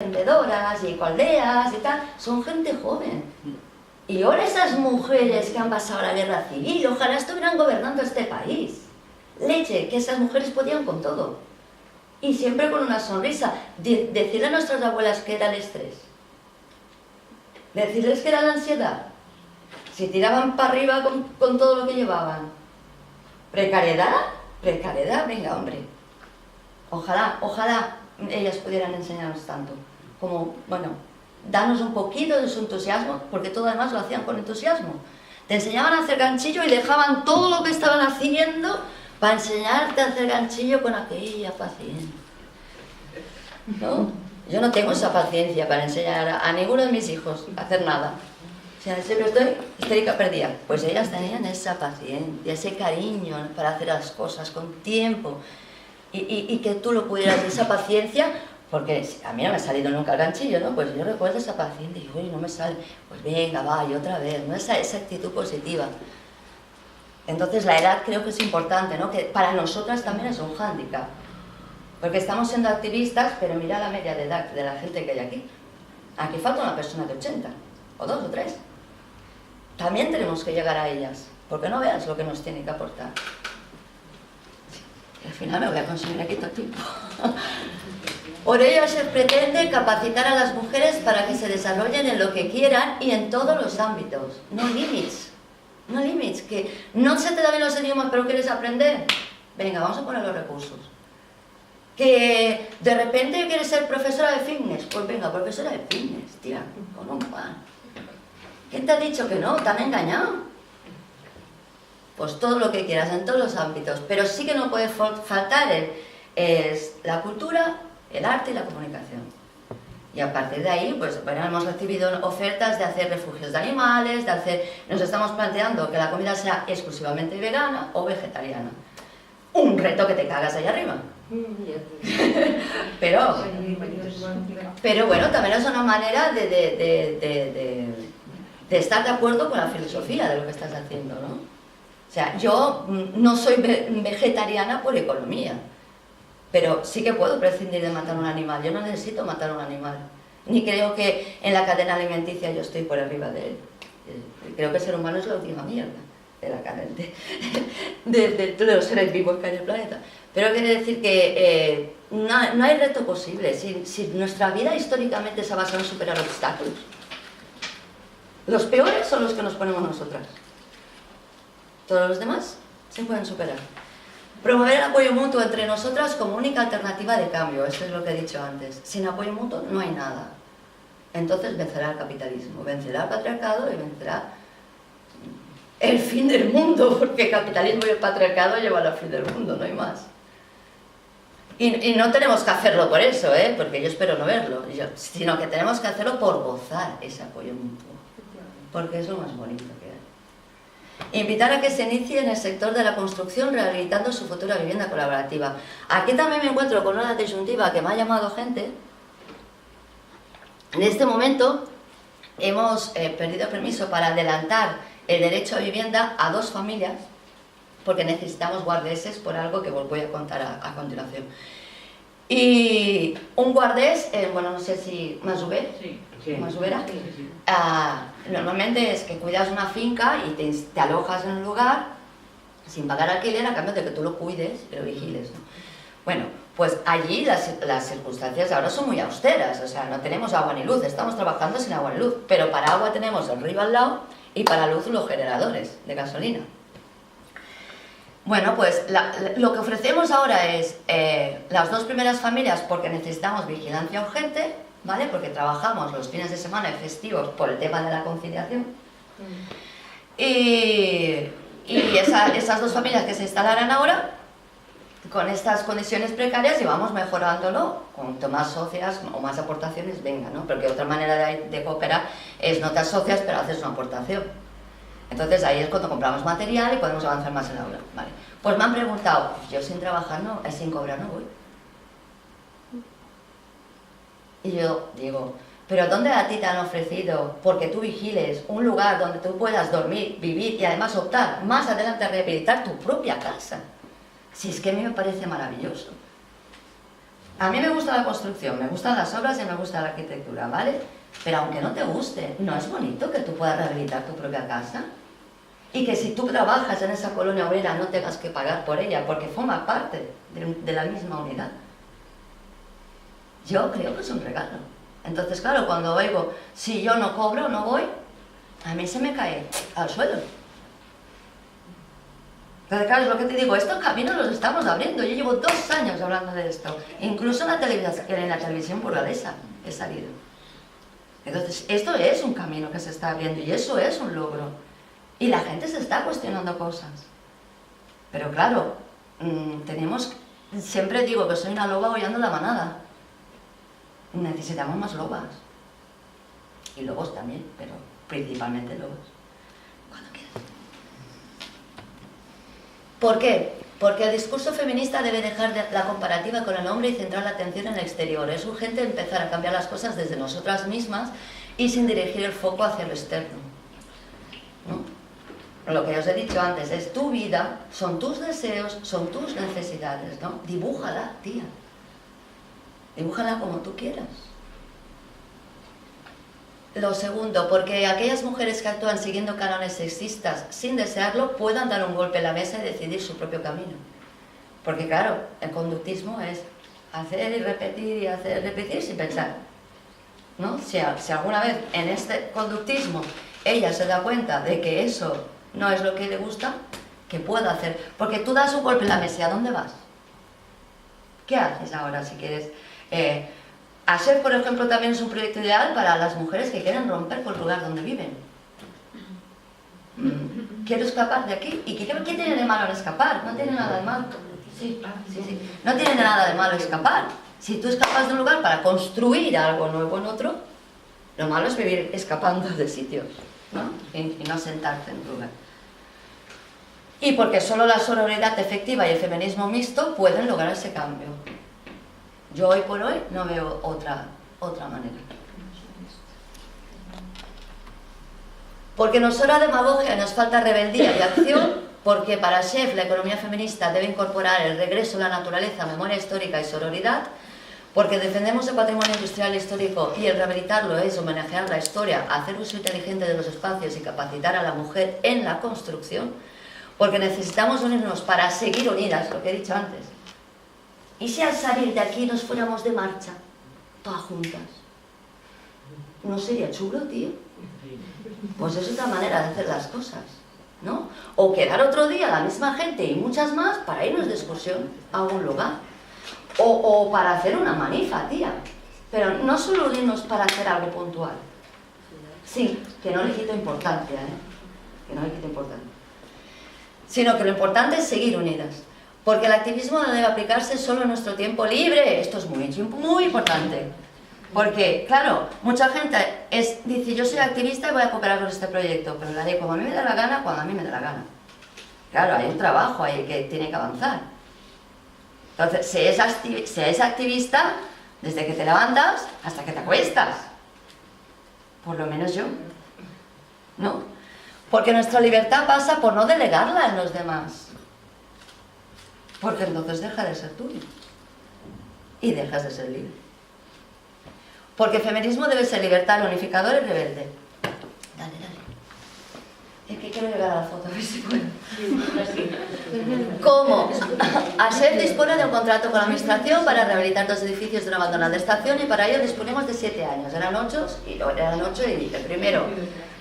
emprendedoras y ecoaldeas y tal, son gente joven. Y ahora esas mujeres que han pasado la guerra civil, ojalá estuvieran gobernando este país. Leche, que esas mujeres podían con todo. Y siempre con una sonrisa. Decirle a nuestras abuelas que era el estrés. Decirles que era la ansiedad. Si tiraban para arriba con todo lo que llevaban. ¿Precariedad? Precariedad, venga, hombre. Ojalá ellas pudieran enseñarnos tanto. Como, bueno, darnos un poquito de su entusiasmo, porque todo además lo hacían con entusiasmo. Te enseñaban a hacer ganchillo y dejaban todo lo que estaban haciendo para enseñarte a hacer ganchillo con aquella paciencia. ¿No? Yo no tengo esa paciencia para enseñar a ninguno de mis hijos a hacer nada. O sea, siempre estoy histérica perdida. Pues ellas tenían esa paciencia, ese cariño para hacer las cosas con tiempo. Y que tú lo pudieras, esa paciencia, porque a mí no me ha salido nunca el ganchillo, ¿no? Pues yo recuerdo esa paciencia y digo, uy, no me sale. Pues venga, va, y otra vez, ¿no? Esa actitud positiva. Entonces la edad creo que es importante, ¿no? Que para nosotras también es un hándicap. Porque estamos siendo activistas, pero mira la media de edad de la gente que hay aquí. Aquí falta una persona de 80, o 2 o 3. También tenemos que llegar a ellas, porque no veas lo que nos tiene que aportar. Y al final me voy a consumir aquí todo el tiempo. Por ello se pretende capacitar a las mujeres para que se desarrollen en lo que quieran y en todos los ámbitos. No límites. No límites. Que no se te da bien los idiomas, pero quieres aprender. Venga, vamos a poner los recursos. Que de repente quieres ser profesora de fitness. Pues venga, profesora de fitness, tía, con un pan. ¿Quién te ha dicho que no? ¿Te han engañado? Pues todo lo que quieras, en todos los ámbitos. Pero sí que no puede faltar es la cultura, el arte y la comunicación. Y a partir de ahí, pues bueno, hemos recibido ofertas de hacer refugios de animales, nos estamos planteando que la comida sea exclusivamente vegana o vegetariana. Un reto que te cagas ahí arriba. Pero bueno, también es una manera de estar de acuerdo con la filosofía de lo que estás haciendo, ¿no? O sea, yo no soy vegetariana por economía, pero sí que puedo prescindir de matar un animal. Yo no necesito matar un animal, ni creo que en la cadena alimenticia yo estoy por arriba de él. Creo que el ser humano es la última mierda de la cadena de los seres vivos que hay en el planeta. Pero quiere decir que no hay reto posible si nuestra vida históricamente se ha basado en superar obstáculos. Los peores son los que nos ponemos nosotras. Todos los demás se pueden superar. Promover el apoyo mutuo entre nosotras como única alternativa de cambio. Esto es lo que he dicho antes. Sin apoyo mutuo no hay nada. Entonces vencerá el capitalismo, vencerá el patriarcado y vencerá el fin del mundo, porque el capitalismo y el patriarcado llevan al fin del mundo, no hay más. Y no tenemos que hacerlo por eso, porque yo espero no verlo, sino que tenemos que hacerlo por gozar ese apoyo mutuo, porque es lo más bonito que hay. Invitar a que se inicie en el sector de la construcción rehabilitando su futura vivienda colaborativa. Aquí también me encuentro con una disyuntiva que me ha llamado gente. En este momento hemos pedido permiso para adelantar el derecho a vivienda a 2 familias, porque necesitamos guardeses por algo que os voy a contar a continuación. Y un guardés, bueno, no sé si Masubera, normalmente es que cuidas una finca y te alojas en un lugar sin pagar alquiler a cambio de que tú lo cuides y lo vigiles, ¿no? Bueno, pues allí las circunstancias ahora son muy austeras, o sea, no tenemos agua ni luz, estamos trabajando sin agua ni luz, pero para agua tenemos el río al lado y para luz los generadores de gasolina. Bueno, pues lo que ofrecemos ahora es las 2 primeras familias porque necesitamos vigilancia urgente, ¿vale? Porque trabajamos los fines de semana y festivos por el tema de la conciliación. Y esas 2 familias que se instalarán ahora, con estas condiciones precarias, y vamos mejorándolo. Cuanto más socias o más aportaciones vengan, ¿no? Porque otra manera de cooperar es no te asocias, pero haces una aportación. Entonces ahí es cuando compramos material y podemos avanzar más en la obra. Vale. Pues me han preguntado, pues yo sin trabajar, sin cobrar no voy. Y yo digo, pero ¿dónde a ti te han ofrecido, porque tú vigiles, un lugar donde tú puedas dormir, vivir y además optar más adelante a rehabilitar tu propia casa? Si es que a mí me parece maravilloso. A mí me gusta la construcción, me gustan las obras y me gusta la arquitectura, ¿vale? Pero aunque no te guste, ¿no es bonito que tú puedas rehabilitar tu propia casa? Y que si tú trabajas en esa colonia obrera no tengas que pagar por ella, porque forma parte de la misma unidad. Yo creo que es un regalo. Entonces, claro, cuando oigo, si yo no cobro, no voy, a mí se me cae al suelo. Entonces, claro, es lo que te digo, estos caminos los estamos abriendo. Yo llevo 2 años hablando de esto. Incluso en la televisión burgalesa he salido. Entonces, esto es un camino que se está abriendo y eso es un logro. Y la gente se está cuestionando cosas. Pero claro, siempre digo que soy una loba aullando la manada. Necesitamos más lobas. Y lobos también, pero principalmente lobos. Cuando quieras. ¿Por qué? Porque el discurso feminista debe dejar la comparativa con el hombre y centrar la atención en el exterior. Es urgente empezar a cambiar las cosas desde nosotras mismas y sin dirigir el foco hacia lo externo, ¿no? Lo que os he dicho antes, es tu vida, son tus deseos, son tus necesidades, ¿no? Dibújala, tía. Dibújala como tú quieras. Lo segundo, porque aquellas mujeres que actúan siguiendo cánones sexistas sin desearlo puedan dar un golpe en la mesa y decidir su propio camino. Porque claro, el conductismo es hacer y repetir sin pensar, ¿no? Si alguna vez en este conductismo ella se da cuenta de que eso no es lo que le gusta, ¿qué puedo hacer? Porque tú das un golpe en la mesa, ¿a dónde vas? ¿Qué haces ahora si quieres? ASEF, por ejemplo, también es un proyecto ideal para las mujeres que quieren romper con el lugar donde viven. Quiero escapar de aquí. ¿Y qué tiene de malo en escapar? No tiene nada de malo. Sí. No tiene nada de malo escapar. Si tú escapas de un lugar para construir algo nuevo en otro, lo malo es vivir escapando de sitios, ¿no? Y no sentarte en un lugar. Y porque solo la sororidad efectiva y el feminismo mixto pueden lograr ese cambio. Yo hoy por hoy no veo otra manera. Porque nos sobra demagogia, nos falta rebeldía y acción, porque para ASEF la economía feminista debe incorporar el regreso a la naturaleza, memoria histórica y sororidad, porque defendemos el patrimonio industrial e histórico y el rehabilitarlo es homenajear la historia, hacer uso inteligente de los espacios y capacitar a la mujer en la construcción, porque necesitamos unirnos para seguir unidas, lo que he dicho antes. ¿Y si al salir de aquí nos fuéramos de marcha, todas juntas? ¿No sería chulo, tío? Pues es otra manera de hacer las cosas, ¿no? O quedar otro día la misma gente y muchas más para irnos de excursión a algún lugar. O para hacer una manifa, tía. Pero no solo unirnos para hacer algo puntual. Sí, que no le quito importancia, ¿eh? Que no le quito importancia. Sino que lo importante es seguir unidas. Porque el activismo no debe aplicarse solo en nuestro tiempo libre. Esto es muy importante. Porque, claro, mucha gente dice, yo soy activista y voy a cooperar con este proyecto, pero la haré como a mí me da la gana, cuando a mí me da la gana. Claro, hay un trabajo ahí que tiene que avanzar. Entonces, se es activista desde que te levantas hasta que te acuestas. Por lo menos yo. ¿No? Porque nuestra libertad pasa por no delegarla en los demás. Porque entonces deja de ser tuyo. Y dejas de ser libre. Porque el feminismo debe ser libertario, unificador y rebelde. Dale. Es que quiero llegar a la foto, a ver si puedo. ¿Cómo? ASEF dispone de un contrato con la administración para rehabilitar 2 edificios de una abandonada estación y para ello disponemos de 7 años. Eran 8 y el primero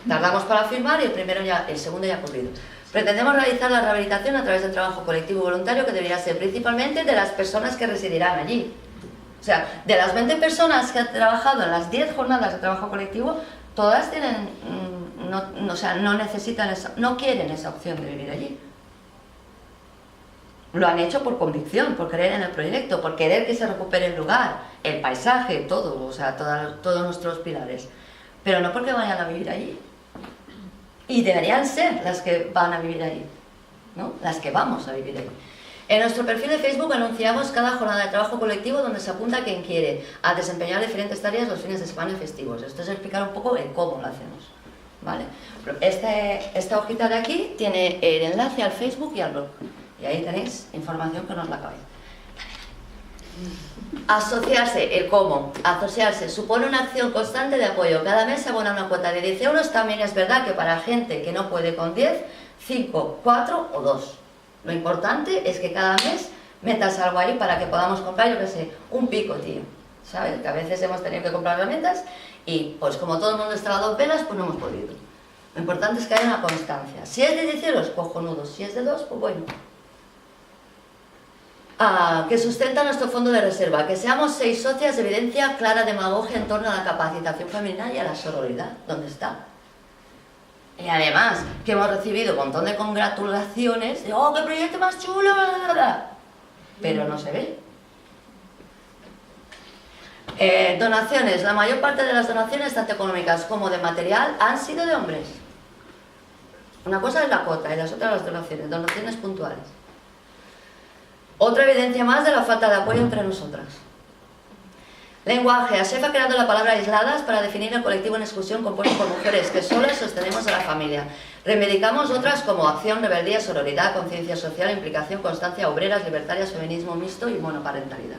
tardamos para firmar y el segundo ya ha ocurrido. Pretendemos realizar la rehabilitación a través del trabajo colectivo y voluntario que debería ser principalmente de las personas que residirán allí. O sea, de las 20 personas que han trabajado en las 10 jornadas de trabajo colectivo, todas tienen, no necesitan no quieren esa opción de vivir allí. Lo han hecho por convicción, por creer en el proyecto, por querer que se recupere el lugar, el paisaje, todo, o sea, todos nuestros pilares. Pero no porque vayan a vivir allí. Y deberían ser las que van a vivir allí, ¿no? Las que vamos a vivir allí. En nuestro perfil de Facebook anunciamos cada jornada de trabajo colectivo donde se apunta a quien quiere a desempeñar diferentes tareas los fines de semana y festivos. Esto es explicar un poco el cómo lo hacemos, ¿vale? Esta hojita de aquí tiene el enlace al Facebook y al blog. Y ahí tenéis información que no os la acabéis. Asociarse, el cómo, asociarse supone una acción constante de apoyo. Cada mes se abona una cuota de 10 euros. También es verdad que para gente que no puede con 10, 5, 4 o 2. Lo importante es que cada mes metas algo ahí para que podamos comprar, yo qué sé, un pico, tío. ¿Sabes? Que a veces hemos tenido que comprar herramientas y pues como todo el mundo estaba a 2 velas, pues no hemos podido. Lo importante es que haya una constancia. Si es de 10 euros, cojonudo. Si es de 2, pues bueno. Que sustenta nuestro fondo de reserva. Que seamos 6 socias, evidencia clara demagogia en torno a la capacitación femenina y a la sororidad. ¿Dónde está? Y además, que hemos recibido un montón de congratulaciones. De, ¡oh, qué proyecto más chulo! Bla, bla, bla. Pero no se ve. Donaciones. La mayor parte de las donaciones, tanto económicas como de material, han sido de hombres. Una cosa es la cuota y las otras las donaciones puntuales. Otra evidencia más de la falta de apoyo entre nosotras. Lenguaje. ASEF ha creado la palabra aisladas para definir el colectivo en exclusión compuesto por mujeres que solas sostenemos a la familia. Reivindicamos otras como acción, rebeldía, sororidad, conciencia social, implicación, constancia, obreras, libertarias, feminismo mixto y monoparentalidad.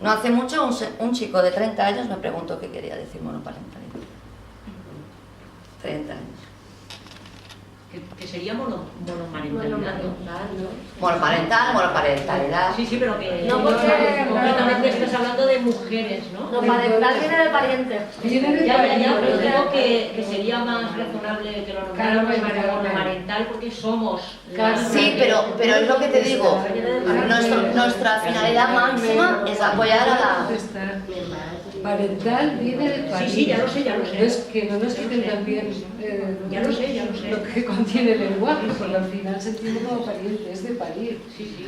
No hace mucho un chico de 30 años me preguntó qué quería decir monoparentalidad. 30 años. Que sería monoparentalidad, ¿no? Monoparentalidad. Sí, pero que no, porque concretamente estás hablando de mujeres, ¿no? No, parental viene de pariente. Ya, pero digo que sería más razonable que lo nombráramos monoparental porque somos... Sí, pero es lo que te digo, nuestra finalidad máxima es apoyar a la... Parental viene de parir. Sí, ya lo sé. Es que no nos quiten también ya lo sé. lo que contiene el lenguaje, porque al final se entiende como pariente, es de parir. Sí.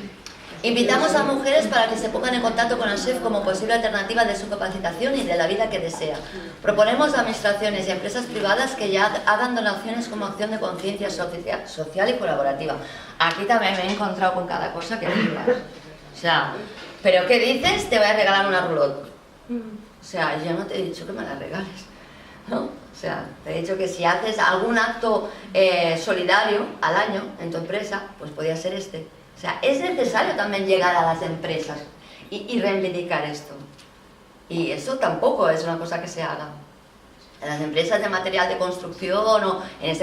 Invitamos a mujeres para que se pongan en contacto con ASEF como posible alternativa de su capacitación y de la vida que desea. Proponemos a administraciones y a empresas privadas que ya hagan donaciones como acción de conciencia social y colaborativa. Aquí también me he encontrado con cada cosa que flipas. O sea, ¿pero qué dices? Te voy a regalar una roulotte. O sea, yo no te he dicho que me la regales, ¿no? O sea, te he dicho que si haces algún acto solidario al año en tu empresa, pues podría ser este. O sea, es necesario también llegar a las empresas y reivindicar esto. Y eso tampoco es una cosa que se haga. En las empresas de material de construcción o en este